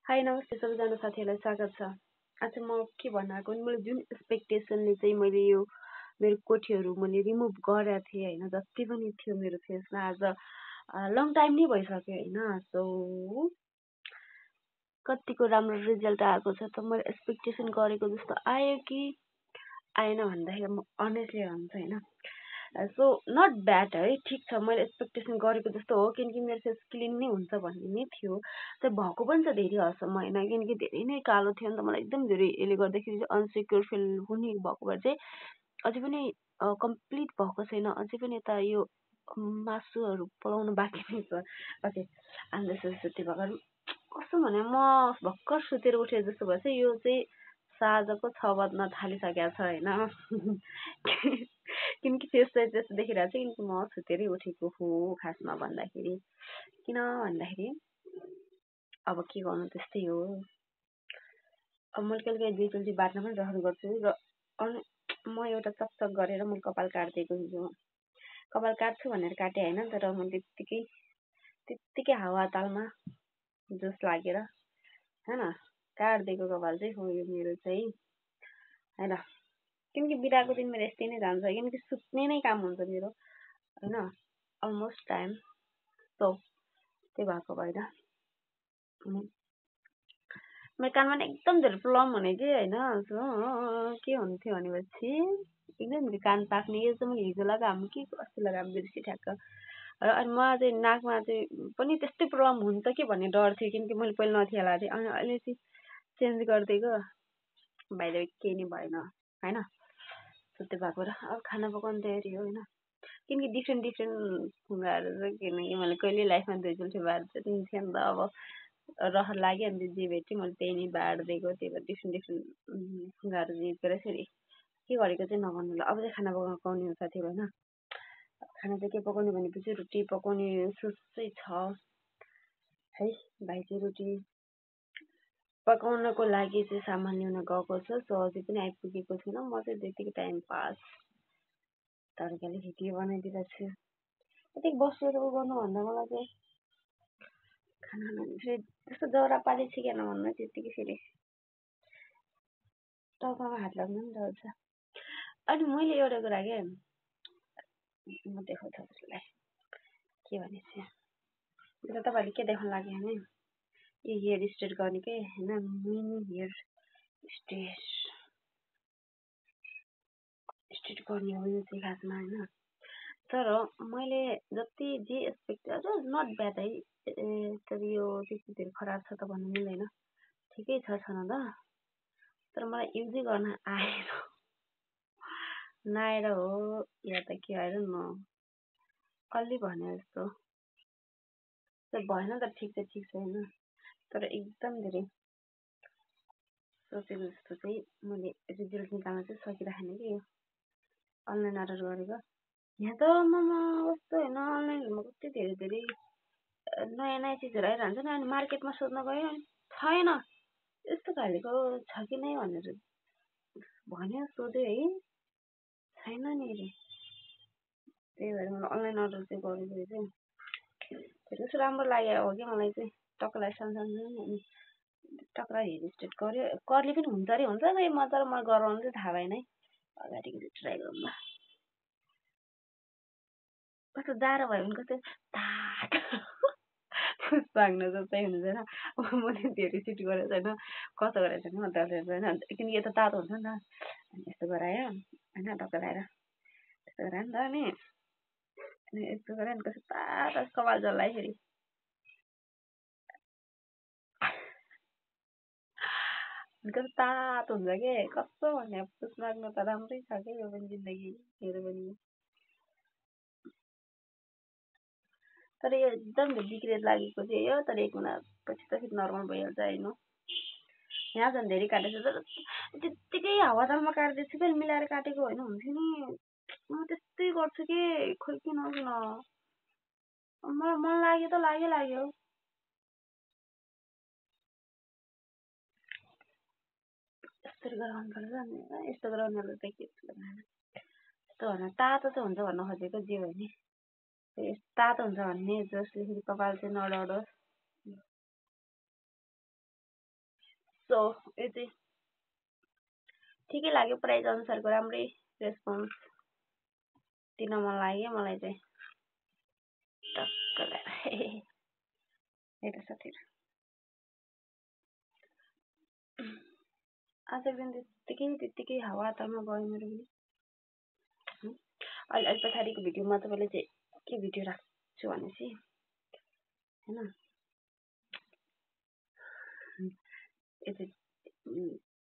High नमस्ते सबैजना साथीहरूलाई स्वागत छ। आज म के भन्न आएको भने मैले जुन एक्सपेक्टेसनले चाहिँ मैले यो मेरो कोठीहरू मैले रिमुभ गरेको थिएँ होइन, जति पनि थियो मेरो फेसमा आज लङ टाइम नै भइसक्यो होइन। सो कतिको राम्रो रिजल्ट आएको छ त मैले एक्सपेक्टेसन गरेको जस्तो आयो कि आएन भन्दाखेरि म अनेस्टली भन्छु होइन। सो नट ब्याड है, ठिक छ, मैले एक्सपेक्टेसन गरेको जस्तो हो किनकि मेरो फेस क्लिन नै हुन्छ भन्ने नै थियो। तर भएको पनि छ धेरै हदसम्म होइन, किनकि धेरै नै कालो थियो नि त, मलाई एकदम धेरै यसले गर्दाखेरि चाहिँ अनसिक्योर फिल पनि भएको भएर चाहिँ अझै पनि कम्प्लिट भएको छैन, अझै पनि यता यो मासुहरू पलाउनु बाँकी नै छ। ओके, अन्त त्यही भएर कस्तो भने म भर्खर सुतेर उठेर जस्तो भएछ। यो चाहिँ साँझको 6 बज्न थालिसकेको छ होइन। किनकि फेस चाहिँ त्यस्तो देखिरहेको छ किनकि म सुतेरै उठेको हो खासमा भन्दाखेरि। किन भन्दाखेरि अब के गर्नु, त्यस्तै हो। अब मैले कहिले कहिले दुईचोटि बाट्न पनि रहर गर्छु र म एउटा चकचक गरेर मैले कपाल काटिदिएको हुन्छु। कपाल काट्छु भनेर काटेँ होइन, तर म त्यत्तिकै हावा तालमा जोस लागेर होइन काटिदिएको कपाल चाहिँ हो यो मेरो चाहिँ होइन। किनकि बिदाको दिन मेरो यस्तै नै जान्छ, किनकि सुत्ने नै काम हुन्छ मेरो होइन अलमोस्ट टाइम। सो त्यही भएको भएर मेरो कानमा एकदम धेरै प्रब्लम हुने कि होइन। सो के हुन्थ्यो भनेपछि एकदम धेरै कान पाक्ने, यो चाहिँ मैले हिजो लगाएको कि अस्ति लगाएको बिर्सी ठ्याक्क। र अनि म चाहिँ नाकमा चाहिँ पनि त्यस्तै प्रब्लम हुन्छ कि भन्ने डर थियो, किनकि मैले पहिला नथिया लगाएको थिएँ अनि अहिले चाहिँ चेन्ज गरिदिएको बाहिर केही नै भएन होइन। त्यही भएको र अब खाना पकाउनु तयारी हो होइन, किनकि डिफ्रेन्ट फुगाहरू चाहिँ किनकि मैले कहिले लाइफमा दुईचोटि बाँड्दै थियो नि त। अब रहर लाग्यो अनि जे भेट्यो मैले त्यही नै बाँडिदिएको, त्यही भएर डिफ्रेन्ट फुगाहरू युज गरेर फेरि के गरेको चाहिँ नभन्नु ल। अब चाहिँ खाना पकाउने हो साथीहरू होइन। खाना चाहिँ के पकाउने भनेपछि रोटी पकाउने सोच चाहिँ छ है। भाइ चाहिँ रोटी पकाउनको लागि चाहिँ सामान ल्याउन गएको छ। सो अझै पनि आइपुगेको छैन। म चाहिँ त्यतिकै टाइम पास तरिकाले खिचडी बनाइदिएको छु। त्यतिकै बसेर उ गर्नुभन्दा मलाई चाहिँ खाना फेरि त्यस्तो जरा पाली सिकेन भन्नु त्यतिकै फेरि टाउकोमा हात लाग्नु पनि डर छ। अनि मैले एउटा कुरा के म देखाउँछु तपाईँलाई के भनेपछि र तपाईँहरूले के देखाउनु लाग्यो भने यो हेयर स्ट्रेट गर्ने के होइन, मिनी हेयर स्ट्रेट गर्ने हो यो चाहिँ खासमा होइन। तर मैले जति जे एक्सपेक्ट नट ब्याड है, तर यो त्यति धेरै खराब छ त भन्नु मिल्दैन, ठिकै छ न त। तर मलाई युजै गर्न आएन, नआएर हो या त के आएर न अलि भने जस्तो भएन त ठिक छैन। तर एकदम धेरै सोचेको जस्तो चाहिँ मैले रिजल्ट निकाल्न चाहिँ सकिरहेन कि यो अनलाइन अर्डर गरेको। यहाँ त कस्तो होइन, अनलाइनमा कति धेरै नयाँ नयाँ चिजहरू आइरहन्छ नि। अनि मार्केटमा सोध्न गयो अनि छैन, यस्तो खालेको छ कि नै भनेर भन्यो, सोध्यो है छैन नि अरे। त्यही भएर मैले अनलाइन अर्डर चाहिँ गरेको चाहिँ कस्तो राम्रो लाग्यो हो कि मलाई चाहिँ। टक्कलाई सानो अनि टक्कलाई हेयर स्ट्रेट गर्यो, कर्ली पनि हुन्छ अरे हुन्छ खै तर मलाई गराउनु चाहिँ थाहा भएन है। अगाडिको चाहिँ ट्राई गरौँ ल। कस्तो जाडो भयो भने कस्तो तातो भाग्न जस्तै हुन्छ होइन। म चाहिँ धेरै सिट गरेको छैन, कसो गरेको छैन म दसैँ होइन, किनकि यता तातो हुन्छ नि त। अनि यस्तो गरायो होइन टक्क लगाएर यस्तो गरायो नि त। अनि यस्तो गरायो नि कस्तो तातो कपाल जल्लायो फेरि कस्तो तातो हुन्छ के कस्तो भन्ने। पुस माग्नु त राम्रै छ कि यो पनि जिन्दगी मेरो पनि। तर यो एकदम बिग्रेर लागेको चाहिँ हो, तर 1 महिना पछि त फेरि नर्मल भइहाल्छ होइन। यहाँ झन् धेरै काटेको छ, तर त्यत्तिकै हावातालमा काट्दैछु फेरि मिलाएर काटेको होइन हुन्थ्यो नि। म त्यस्तै गर्छु कि खोइ किन मलाई मन लाग्यो त लाग्यो। यस्तरी गराउनु पर्छ नि, यस्तो गराउनेलाई त के यस्तो भन तातो चाहिँ हुन्छ भन्न खोजेको जे भयो नि। तातो हुन्छ भन्ने जसले फेरि कपाल चाहिँ नडढोस्। सो यो चाहिँ ठिकै लाग्यो, प्राइस अनुसारको राम्रै रेस्पोन्स दिन मन लाग्यो मलाई चाहिँ टक्क हेर साथीहरू। आजको दिन त्यत्तिकै हावातामा गयो मेरो पनि। अहिले पछाडिको भिडियोमा तपाईँले चाहिँ के भिडियो राख्छु भनेपछि होइन, यो चाहिँ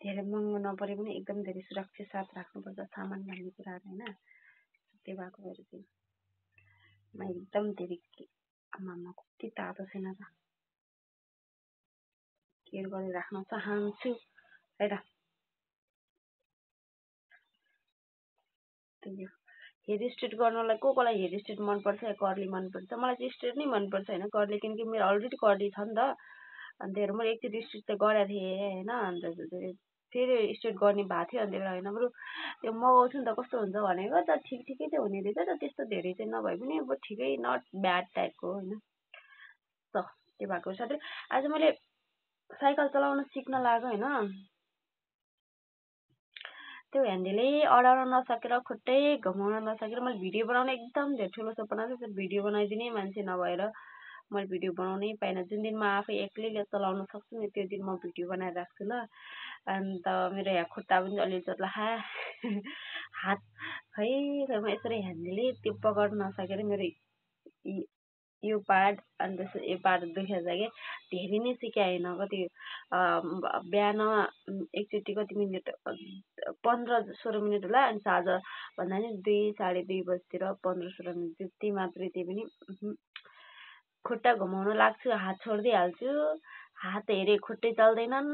धेरै महँगो नपरे पनि एकदम धेरै सुरक्षित साथ राख्नुपर्छ सामान भन्ने कुराहरू होइन। त्यो भएको भएर चाहिँ म एकदम धेरै आमामा कति तातो छैन त केयर गरेर राख्न चाहन्छु है त। त्यो हेयर स्ट्रेट गर्नलाई कोलाई हेयर स्ट्रेट मनपर्छ या कर्ली मनपर्छ? मलाई चाहिँ स्ट्रेट नै मनपर्छ होइन, कर्ली, किनकि मेरो अलरेडी कर्ली छ नि त। अनि त्यही भएर मैले एकचोटि स्ट्रेट त गरेको थिएँ होइन, अन्त फेरि स्ट्रेट गर्ने भएको थियो। अनि त्यही भएर होइन बरु त्यो मगाउँछु नि त कस्तो हुन्छ भनेको, त ठिकै चाहिँ हुने रहेछ त, त्यस्तो धेरै चाहिँ नभए पनि अब ठिकै नट ब्याड टाइपको होइन। त्यो भएको साथै आज मैले साइकल चलाउन सिक्न लाग्यो होइन, त्यो ह्यान्डलै अडाउन नसकेर खुट्टै घुमाउन नसकेर मैले भिडियो बनाउन एकदम धेरै ठुलो सपना थियो। भिडियो बनाइदिने मान्छे नभएर मैले भिडियो बनाउनै पाइनँ। जुन दिन म आफै एक्लैले चलाउन सक्छु नि त्यो दिन म भिडियो बनाएर राख्छु ल। अन्त मेरो यहाँ खुट्टा पनि अलिअलि चोट लाग्यो, हात खै म यसरी ह्यान्डलै त्यो पकड्न नसकेर मेरो यो पार्ट अनि त्यसपछि यो पार्ट दुखेको छ कि धेरै नै सिकाएन। कति बिहान एकचोटि कति मिनट 15-16 मिनट होला, अनि साँझ भन्दा नि 2-2:30 बजीतिर 15-16 मिनट त्यति मात्रै। त्यही पनि खुट्टा घुमाउन लाग्छु, हात छोडिदिइहाल्छु, हात हेरे खुट्टै चल्दैनन्।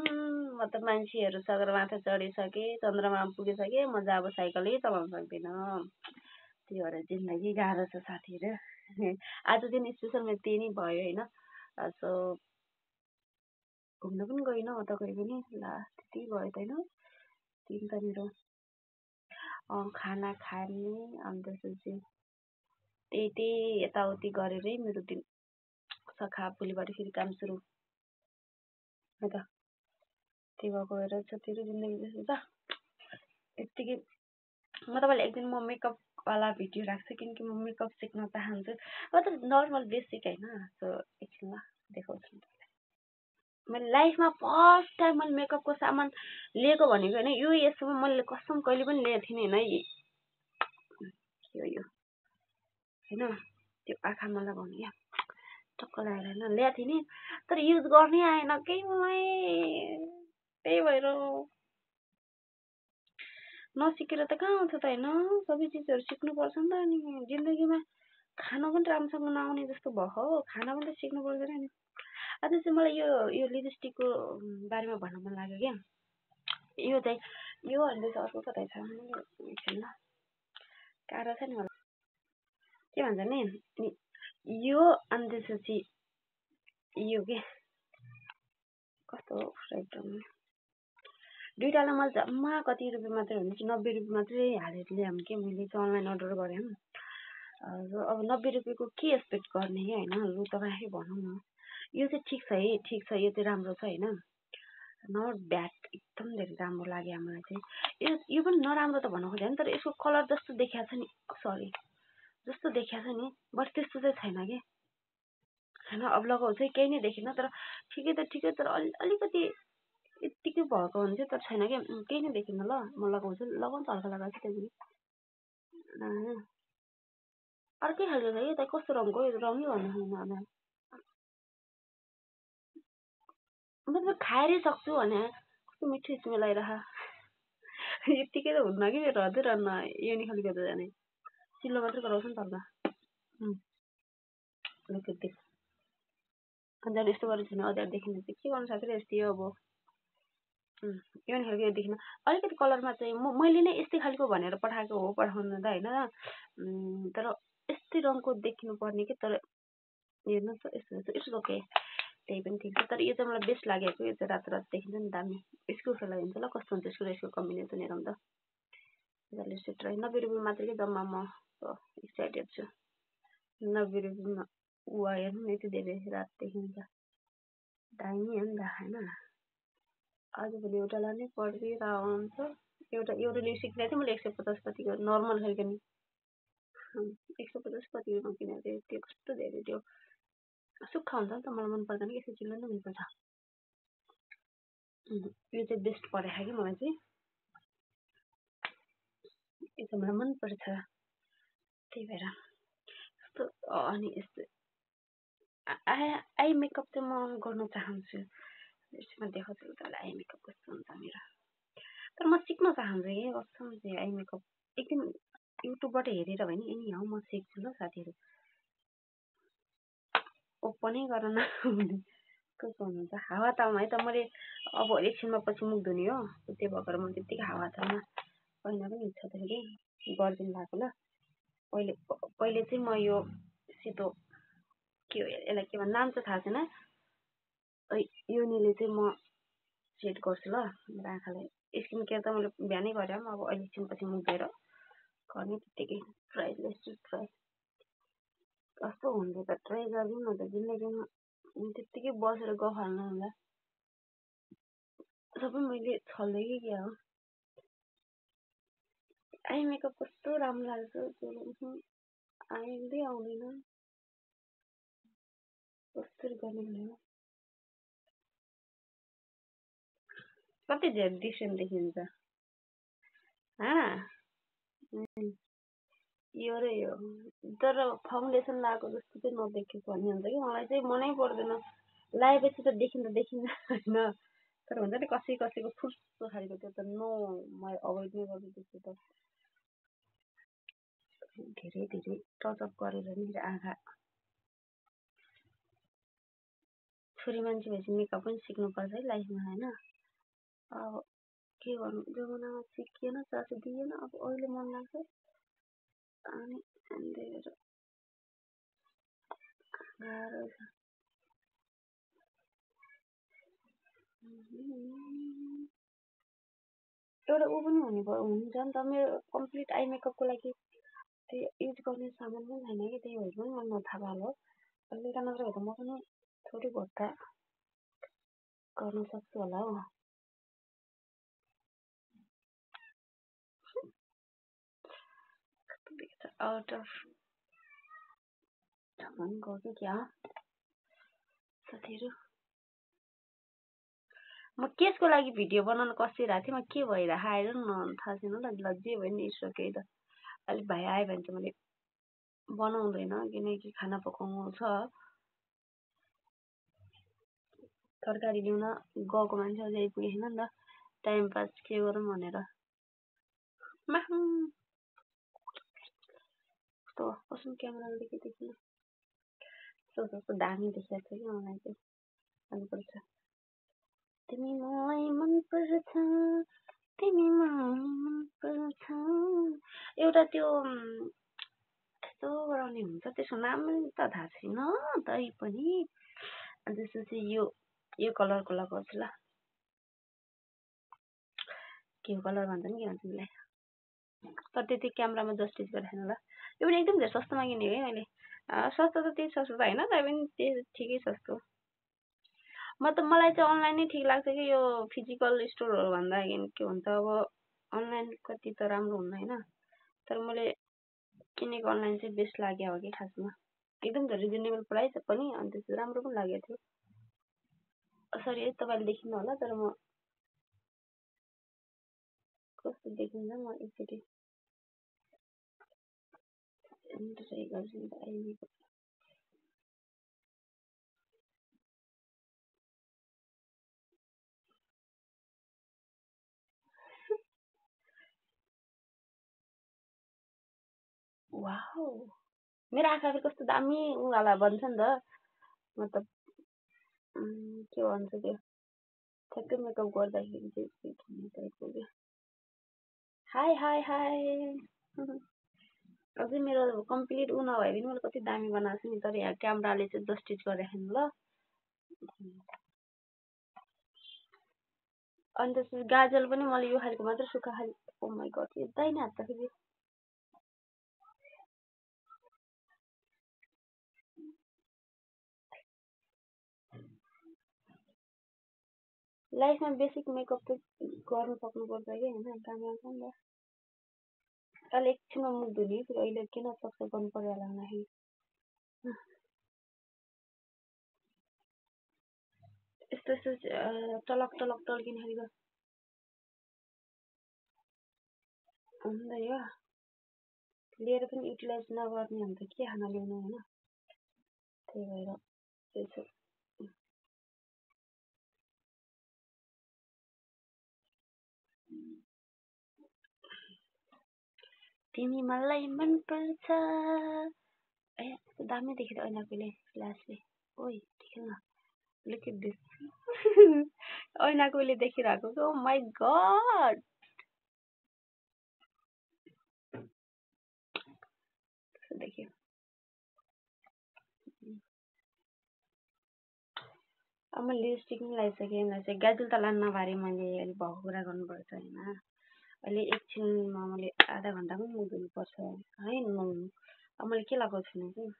म त मान्छेहरू सगरमाथा चढिसकेँ, चन्द्रमा पुगिसकेँ, म चाहिँ अब साइकलै चलाउन सक्दिनँ। त्यही भएर जिन्दगी गाह्रो छ साथीहरू। आज दिन स्पेसल मेरो त्यही नै भयो होइन। सो घुम्न पनि गइनँ उता गइ पनि, ला त्यति भयो त होइन। दिन त मेरो खाना खाने अनि त्यसपछि त्यही यताउति गरेरै मेरो दिन सखा भोलिबाट फेरि काम सुरु है त। त्यही भएको भएर साथीहरू जिन्दगी जस्तो छ। यत्तिकै म तपाईँलाई एक दिन म मेकअपवाला भिडियो राख्छु, किनकि म मेकअप सिक्न चाहन्छु। मतलब नर्मल बेसिक होइन। सो एकछिनमा देखाउँछु नि तपाईँलाई। मैले लाइफमा फर्स्ट टाइम मैले मेकअपको सामान लिएको भनेको होइन, यो यसमा मैले कसम कहिले पनि लिएको थिइनँ होइन। यो होइन त्यो आँखामा लगाउने क्या टक्क लगाएर होइन ल्याएको थिएँ नि, तर युज गर्नै आएन केही मलाई। त्यही भएर नसिकेर त कहाँ आउँछ त होइन, सबै चिजहरू सिक्नुपर्छ नि त। अनि जिन्दगीमा खाना पनि राम्रोसँग नआउने जस्तो भयो, खाना पनि त सिक्नु पर्दैन नि। अझ चाहिँ मलाई यो लिपस्टिकको बारेमा भन्न मन लाग्यो क्या। यो चाहिँ यो अन्त अर्को कतै छ एकछिन ल, गाह्रो छ नि मलाई के भन्छ नि यो। अनि त्यसपछि यो के कस्तो दुइटालाई मैले जम्मा कति रुपियाँ मात्रै हुन्छ, 90 रुपियाँ मात्रै हालेर ल्याऊँ कि मैले चाहिँ अनलाइन अर्डर गरेँ। अब 90 रुपियाँको के एक्सपेक्ट गर्ने कि होइन, लु तपाईँ आफै भनौँ न। यो चाहिँ ठिक छ है, ठिक छ, यो चाहिँ राम्रो छ होइन, नट ब्याड, एकदम धेरै राम्रो लाग्यो मलाई चाहिँ। यो पनि नराम्रो त भन्नु खोजेन, तर यसको कलर जस्तो देखाएको छ नि, सरी जस्तो देखाएको छ नि, बट त्यस्तो चाहिँ छैन कि होइन। अब लगाउँछ केही नै देखिनँ, तर ठिकै तर अलिकति यत्तिकै भएको हुन्छ तर छैन क्या, केही नै देखिनँ। ल म लगाउँछु, लगाउँछु हल्का लगाएको छु त्यही पनि। अर्कै खालको छ कि त, कस्तो रङको यो रङै भन्नु छैन, मतलब खाएरै सक्छु भने कस्तो मिठो स्मेल आइरह। यत्तिकै त हुन्न कि मेरो हजुर, अन्न यो नि खालको त जाने चिल्लो मात्रै गराउँछु नि त हल्का। अन्त यस्तो गरेर छैन अझ देखिनु चाहिँ के गर्नु सक्छ यस्तो अब यो नि खालको देखिन अलिकति कलरमा चाहिँ मैले नै यस्तै खालको भनेर पठाएको हो, पठाउनु त होइन, तर यस्तै रङको देखिनु पर्ने कि। तर हेर्नु त यस्तो इट्स ओके, त्यही पनि ठिक छ। तर यो चाहिँ मलाई बेस्ट लागेको, यो चाहिँ रातो देखिन्छ नि दामी। यसको उठा लगाइन्छ ल, कस्तो हुन्छ यसको कम्बिनेसन हेरौँ त। सेट रह्यो 90 रुपियाँ मात्रै कि जम्मा। म एक्साइटेड छु 90 रुपियाँमा। वा हेर्नु न यति धेरै रात देखिन्छ, दामी हो नि त होइन। आजभोलि एउटालाई नै परिदिरहेको हुन्छ एउटा लिपस्टिक किनेको थिएँ मैले 150 कतिको नर्मल खालको नि 150 कतिको किनेको थिएँ त्यो कस्तो धेरै त्यो सुक्खा हुन्छ नि त मलाई मन पर्दैन कि यसो चिल्लो नै मनपर्छ यो चाहिँ बेस्ट परेको कि मलाई चाहिँ यो चाहिँ मलाई मनपर्छ त्यही भएर यस्तो अनि यस्तो आई मेकअप चाहिँ म गर्न चाहन्छु यसमा देखाउँछु तपाईँलाई आई मेकअप कस्तो हुन्छ मेरो तर म सिक्न चाहन्छु कि कस्तो हुन्छ आई मेकअप एकदिन युट्युबबाट हेरेर होइन यही हो म सिक्छु ल साथीहरू ओपनै गर्न नहुने कस्तो हुनुहुन्छ हावा तालमा है त मैले अब एकछिनमा पछि मुख धुने हो त्यही भएर म त्यत्तिकै हावा तालमा पहिला पनि इच्छा थियो कि गरिदिनु भएको ल पहिले चाहिँ म यो सेतो के हो यसलाई के भन्छ नाम चाहिँ थाहा छैन योनीले चाहिँ म सेट गर्छु ल मेरो आँखालाई स्किन केयर त मैले बिहानै गरेँ अब अहिले एकछिनपछि मुख धोएर गर्ने त्यत्तिकै ट्राई ट्राई कस्तो हुन्छ त ट्राई गरिदिउँ न त जिन्दगीमा त्यत्तिकै बसेर गफ हाल्नु होला सबै मैले छल्दै कि क्या हो आई मेकअप कस्तो राम्रो लाग्छ आउँदै आउँदैन कसरी गर्ने भनेर कति धेरै डिफ्रेन्ट देखिन्छ यो र यो तर फाउन्डेसन लगाएको जस्तो चाहिँ नदेखेको भन्ने हुन्छ कि मलाई चाहिँ मनै पर्दैन लगाएपछि त देखिँदैन होइन तर हुन्छ नि कसैको फुर्सो खालको त्यो त नो म अभोइड नै गर्छु त्यस्तो त धेरै धेरै टचअप गरेर नि आँखा छोरी मान्छे भएपछि मेकअप पनि सिक्नुपर्छ है लाइफमा होइन अब के गर्नु जमानामा सिकिएन चासो दिएन अब अहिले मन लाग्छ अनि गाह्रो छ एउटा ऊ पनि हुन्छ नि त मेरो कम्प्लिट आई मेकअपको लागि त्यो युज गर्ने सामान पनि छैन कि त्यही भएर पनि मलाई थाहा भयो अहिले नत्र त म पनि थोरै बहुत त गर्न सक्छु होला हौ आउट अफ गर्छु क्या साथीहरू म केसको लागि भिडियो बनाउन कसिरहेको थिएँ म के भइरहेको आएर न थाहा छैन ल जे भयो नि इट्सओके त अलिक भाइ आयो भने चाहिँ मैले बनाउँदैन किनकि खाना पकाउनु छ तरकारी ल्याउन गएको मान्छे अझै आइपुगेन नि त टाइम पास के गरौँ भनेर कस्तो कसम क्यामेरामा देखिन कस्तो दामी देखिएको थियो कि मलाई चाहिँ मनपर्छ तिमी मलाई मनपर्छ तिमी मलाई मनपर्छ एउटा त्यो यस्तो गराउने हुन्छ त्यसको नाम त थाहा छैन तै पनि त्यसपछि यो कलरको लगाउँछु ल के कलर भन्छ नि के भन्छ त्यसलाई तर त्यति क्यामेरामा जस्टिस गरेको छैन ल यो पनि एकदम धेरै सस्तोमा किनेको है मैले सस्तो त त्यति सस्तो त होइन तर पनि ठिकै सस्तो मलाई चाहिँ अनलाइन नै ठिक लाग्छ कि यो फिजिकल स्टोरहरू भन्दाखेरि के हुन्छ अब अनलाइन कति त राम्रो हुन्न होइन तर मैले किनेको अनलाइन चाहिँ बेस्ट लाग्यो हो कि खासमा एकदम रिजनेबल प्राइस पनि अनि त्यसपछि राम्रो पनि लागेको थियो सरी है तपाईँले देखिनु होला तर म कस्तो देखिन्छ म एकचोटि ट्राई गर्छु नि त अहिले वाउ मेरो आँखा फेरि कस्तो दामी उवाला बन्छ नि त मतलब के भन्छ त्यो ठ्याक्कै मेकअप गर्दाखेरि चाहिँ टाइपको क्या हाई हाई हाई अझै मेरो कम्प्लिट ऊ नभए पनि मैले कति दामी बनाएको छु नि तर यहाँ क्यामेराले चाहिँ जस्टिस गरेको छैन ल अनि त्यसपछि गाजल पनि मैले यो खालको मात्र सुक्खा खालको ओ माई गड यो दाहिने हात त फेरि लाइफमा बेसिक मेकअप त गर्नु सक्नुपर्छ कि होइन काम आउँछ नि त अहिले एकछिनमा मुख धुने फेरि अहिले किन सक्छ गर्नु पर्यो होला भन्दाखेरि यस्तो यस्तो टलक टलक टल्किने खालको लिएर पनि युटिलाइज नगर्ने भने त के खाना ल्याउनु होइन त्यही भएर त्यसो तिमी मलाई मन पर्छ ए दामी देखेर ऐनाकोले फ्ल्यासले ओइ देखेन लुक एट दिस ऐनाकोले देखिरहेको कि ओ माई गड देखियो अब मैले लिपस्टिक पनि लगाइसकेँ गाजुल त लान्न नपारे मैले अहिले भएको कुरा गर्नुपर्छ होइन अहिले एकछिनमा मैले आधा घन्टा पनि मुख धुनुपर्छ है अब मैले के लगाएको छुइनँ कि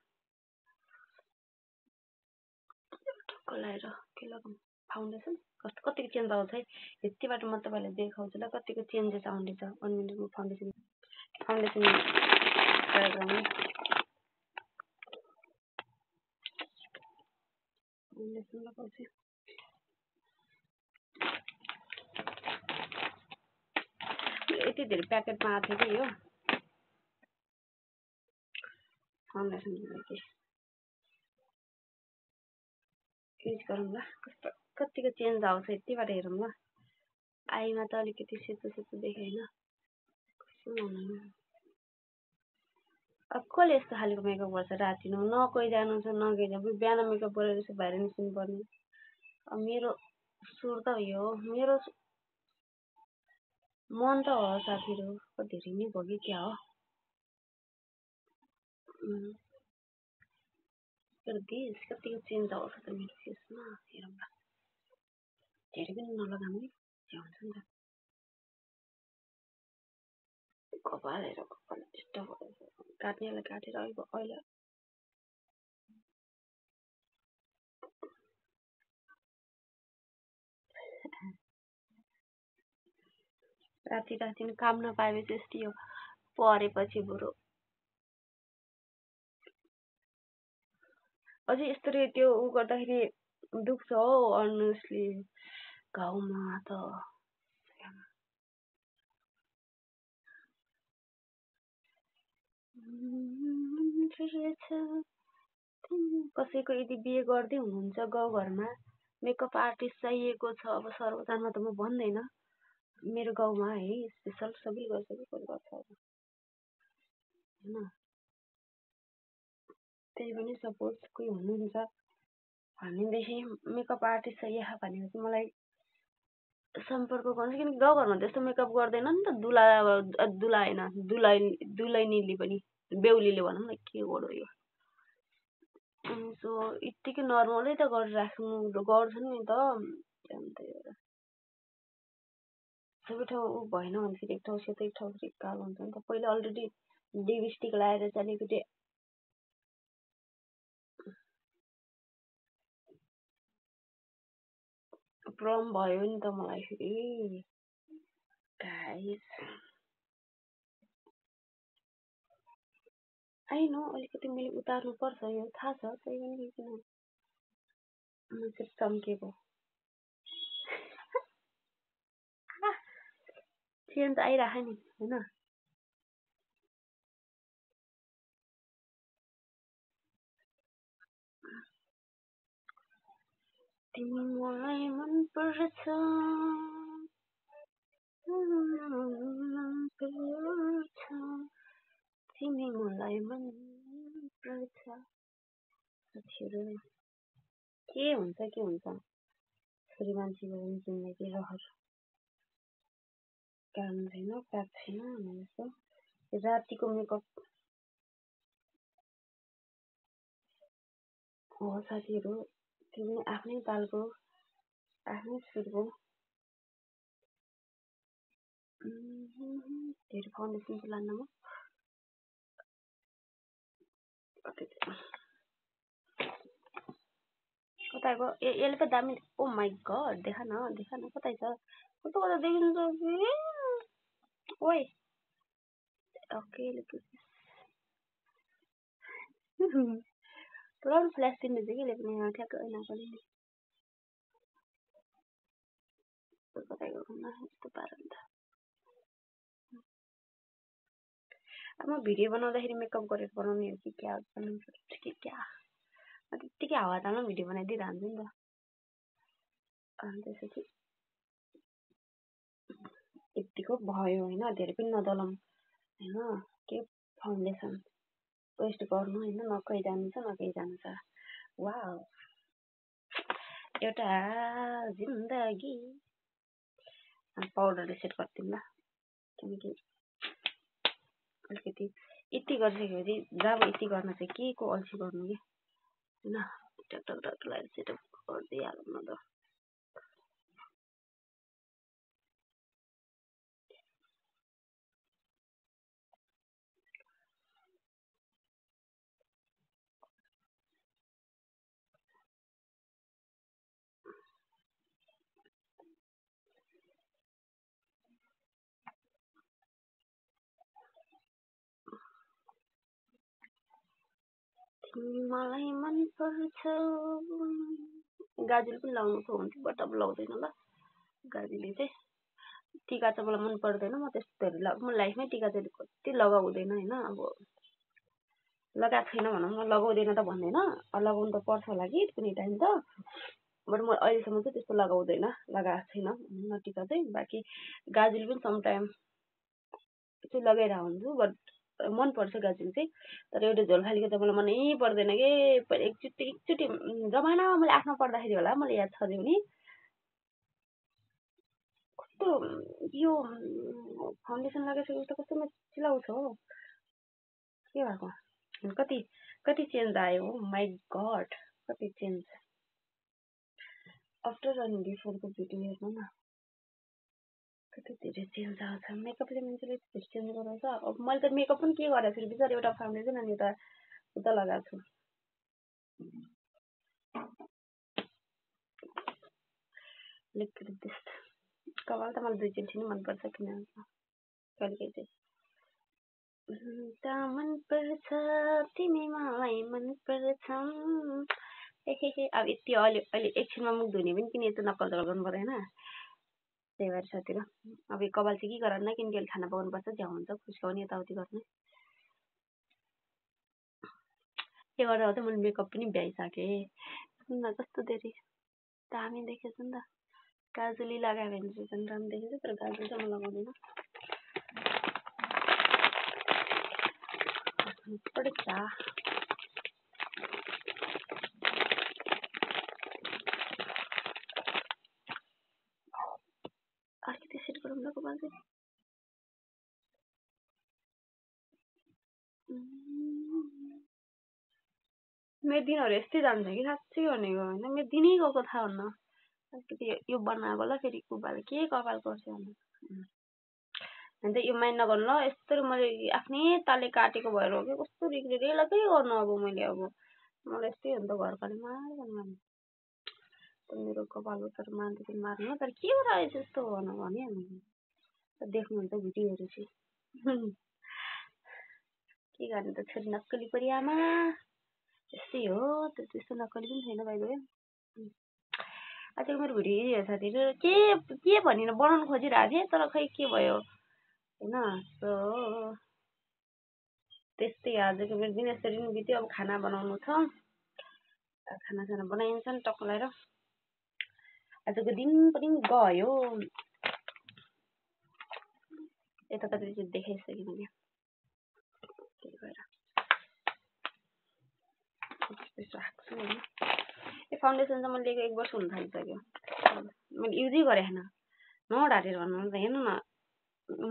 ठक्क लगाएर के लगाउँ फाउन्डेसन कतिको चेन्ज आउँछ है यतिबाट म तपाईँलाई देखाउँछु ल कतिको चेन्जेस आउँदैछ 1 मिनटमा फाउन्डेसन ट्राई गरौँ फाउन्डेसन लगाउँछु यति धेरै प्याकेटमा आएको थियो कि यो फाउन्डेसन के युज गरौँ ल कतिको चेन्ज आउँछ यतिबाट हेरौँ ल आईमा त अलिकति सेतो सेतो देखेँ होइन अब कसले यस्तो खालको मेकअप गर्छ राति न कोही जानु छ न केही जानु बिहान मेकअप गरेर चाहिँ बाहिर निस्किनु पर्ने अब मेरो सुर त यो मेरो मन त हो साथीहरू धेरै नै भयो कि क्या हो दिस कतिको चेन्ज आउँछ त मेरो फेसमा हेरौँ न धेरै पनि नलगाउने हुन्छ नि त कपाल हेर कपाल डिस्टर्ब काट्नेलाई काटेर अहिले राति राति काम नपाएपछि यस्तै हो परेपछि बरु अझै यस्तो रे त्यो उ गर्दाखेरि दुख्छ हौ अनेस्टली घाउमा त कसैको यदि बिहे गर्दै हुनुहुन्छ गाउँघरमा मेकअप आर्टिस्ट चाहिएको छ अब सर्वजनमा त म भन्दैन मेरो गाउँमा है स्पेसल सबैले गर्छ कि कसले गर्छ होइन त्यही पनि सपोज कोही हुनुहुन्छ भनेदेखि मेकअप आर्टिस्ट चाहियो भनेपछि मलाई सम्पर्क गर्नु किनकि गाउँघरमा त्यस्तो मेकअप गर्दैन नि त दुला होइन दुलैनीले पनि बेहुलीले भनौँ न के गर्यो यो सो यत्तिकै नर्मलै त गरिराख्नु गर्छन् नि त सबै ठाउँ ऊ भएन भने फेरि एक ठाउँ सेतो एक ठाउँ फेरि कालो हुन्छ नि त पहिला अलरेडी लिपस्टिक लगाएर चाहिँ अलिकति प्रब्लम भयो नि त मलाई फेरि गाइस आइनो अलिकति मैले उतार्नु पर्छ यो थाहा छ त्यही पनि किन म चाहिँ चम्केको चेन्ज आइरह नि होइन तिमी मलाई मन पर्छ तिमी मलाई मन पर्छ साथीहरू के हुन्छ छोरी मान्छेको जिन्दगी रहर काम छैन काग छैन भनेको रातिको मेकअप हो साथीहरू त्यो पनि आफ्नै तालको आफ्नै सुरको धेरै फाउन्डेसन चाहिँ लान्न म कता गयो यसले पो दामी ओ माई गड देखा न कता छ कता कता देखिन्छ ओइ ओके लुक पुरा फ्ल्यास दिँदैछ कि यसले पनि यहाँ ठ्याक्क ऐनाको कता गयो यस्तो पाराले त अब म भिडियो बनाउँदाखेरि मेकअप गरेर बनाउने हो कि क्या बनाउँछु कि क्या त्यतिकै हावातालमा भिडियो बनाइदिइरहन्छु नि त अनि त्यसपछि यतिको भयो होइन धेरै पनि नदलाउँ होइन के फाउन्डेसन वेस्ट गर्नु होइन न कहीँ जानु छ न केही जानु छ वाउ एउटा जिन्दगी पाउडरले सेट गरिदिउँ ल किनकि अलिकति यति गरिसकेपछि जब यति गर्न चाहिँ के को अल्छी गर्नु कि होइन टकटकलाई सेटअप गरिदिइहालौँ न त तिमी मलाई मन पर्छ गाजुले पनि लाउनु छ हुन्थ्यो बट अब लाउँदैन ल गाजुले चाहिँ टिका चाहिँ मलाई मन पर्दैन म त्यस्तोहरू म लाइफमै टिका चाहिँ कति लगाउँदैन होइन अब लगाएको छैन भनौँ न लगाउँदैन त भन्दैन लगाउनु त पर्छ होला कि कुनै टाइम त बट म अहिलेसम्म चाहिँ त्यस्तो लगाउँदैन लगाएको छैन न टिका चाहिँ बाँकी गाजुले पनि समटाइम चाहिँ लगाइरहेको हुन्छु बट मनपर्छ गाजुले चाहिँ तर एउटा झोलखालीको चाहिँ मलाई मनै पर्दैन कि एकचोटि जमानामा मैले आफ्नो पढ्दाखेरि होला मलाई याद छ भने कस्तो यो फाउन्डेसन लगाइसकेपछि त कस्तो चिलाउँछ हो के भएको कति कति चेन्ज आयो हो माई गड कति चेन्ज आफ्टर अनि बिफोरको भिडियो हेर्नु न कति धेरै चेन्ज आएको छ मेकअपले मान्छेले धेरै चेन्ज गराउँछ अब मैले त मेकअप पनि के गरेको छु बिचार एउटा फाउन्डेसन अनि एउटा उता लगाएको छु लिक्विड दिस कपाल त मलाई दुईचोटि नै मनपर्छ किन कहिले चाहिँ मनपर्छ तिमी मलाई मनपर्छौ अब यति अहिले एकछिनमा मुख धुने पनि किन यस्तो नक्कल गर्नु पर्दैन त्यही भएर साथीहरू अब यो कपाल चाहिँ के गराउन किनकि अहिले खाना पकाउनुपर्छ झ्याउ हुन्छ खुस्काउने यताउति गर्ने त्यो गर्दा चाहिँ मैले मेकअप पनि भ्याइसकेँ सुन्न कस्तो धेरै दामी देखेछ नि त गाजुली लगायो भने चाहिँ झन् राम्रो देखिन्छ तर गाजुली चाहिँ म लगाउँदैन पर्छ अलिकति सेट गरौँ ल कपाल चाहिँ मेरो दिनहरू यस्तै जान्छ कि साँच्चै भनेको होइन मेरो दिनै गएको थाहा हुन्न अलिकति यो बनाएको ल फेरि कपाल के कपाल गर्छ अन्त यो माइन्ड नगर्नु ल यस्तो मैले आफ्नै तालले काटेको भएर हो कि कस्तो रिग्रेट यसलाई के गर्नु अब मैले अब मलाई यस्तै हो नि त घरकोले मार्नु मेरो कपाल तर मार्नु मार्नु तर के रहेछ यस्तो भन्नु भने देख्नुहुन्छ भिडियोहरू चाहिँ के गर्ने त छोरी नक्कली परी आमा यस्तै हो त्यस्तो नक्कली पनि छैन भाइ गयो आजको मेरो भिडियो हेऱ्यो साथीहरू के भनेर बनाउनु खोजिरहेको थिएँ तर खै के भयो होइन सो त्यस्तै आजको मेरो दिन यसरी नै बित्यो अब खाना बनाउनु छ खाना बनाइन्छन् टक्क लगाएर आजको दिन पनि गयो यता कति चाहिँ देखाइसकेँ मैले त्यही भएर राख्छु होइन यो फाउन्डेसन चाहिँ मैले लिएको 1 वर्ष हुन थालिसक्यो मैले युजै गरेँ छैन नढाटेर भन्नु त हेर्नु न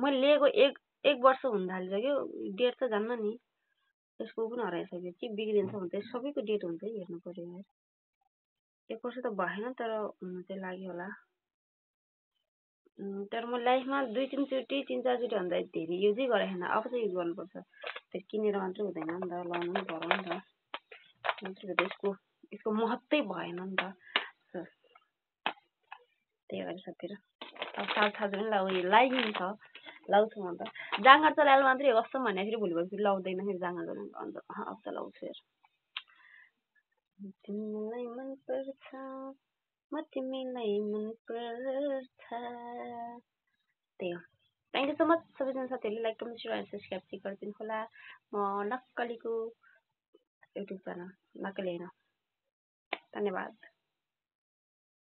मैले लिएको एक वर्ष हुन थालिसक्यो डेट त जान्न नि त्यसको पनि हराइसक्यो के बिग्रिन्छ भने चाहिँ सबैको डेट हुन्छ है हेर्नु पर्यो यार 1 वर्ष त भएन तर हुन चाहिँ लाग्यो होला तर म लाइफमा 2-3 चोटि 3-4 चोटि भन्दा धेरै युजै गरेँ छैन अब चाहिँ युज गर्नुपर्छ फेरि किनेर मात्रै हुँदैन नि त लाउनु पनि पर्यो नि त त्यसको यसको महत्त्वै भएन नि त त्यही भएर साथीहरू अब थाहा पनि लगाइन्छ लाउँछु म त जाँगर चलाएर मात्रै हो कस्तो भने फेरि भोलिपर्सि फेरि लाउँदैन फेरि जाँगर चलाएर अन्त अब त लाउँछु हेर तिमीलाई मनपर्छ म तिमीलाई मनपर्छ त्यही हो थ्याङ्क यू सो मच सबैजना साथीहरूले like comment share and subscribe चाहिँ गरिदिनु होला म नक्कलीको युट्युब च्यानल नक्कली होइन धन्यवाद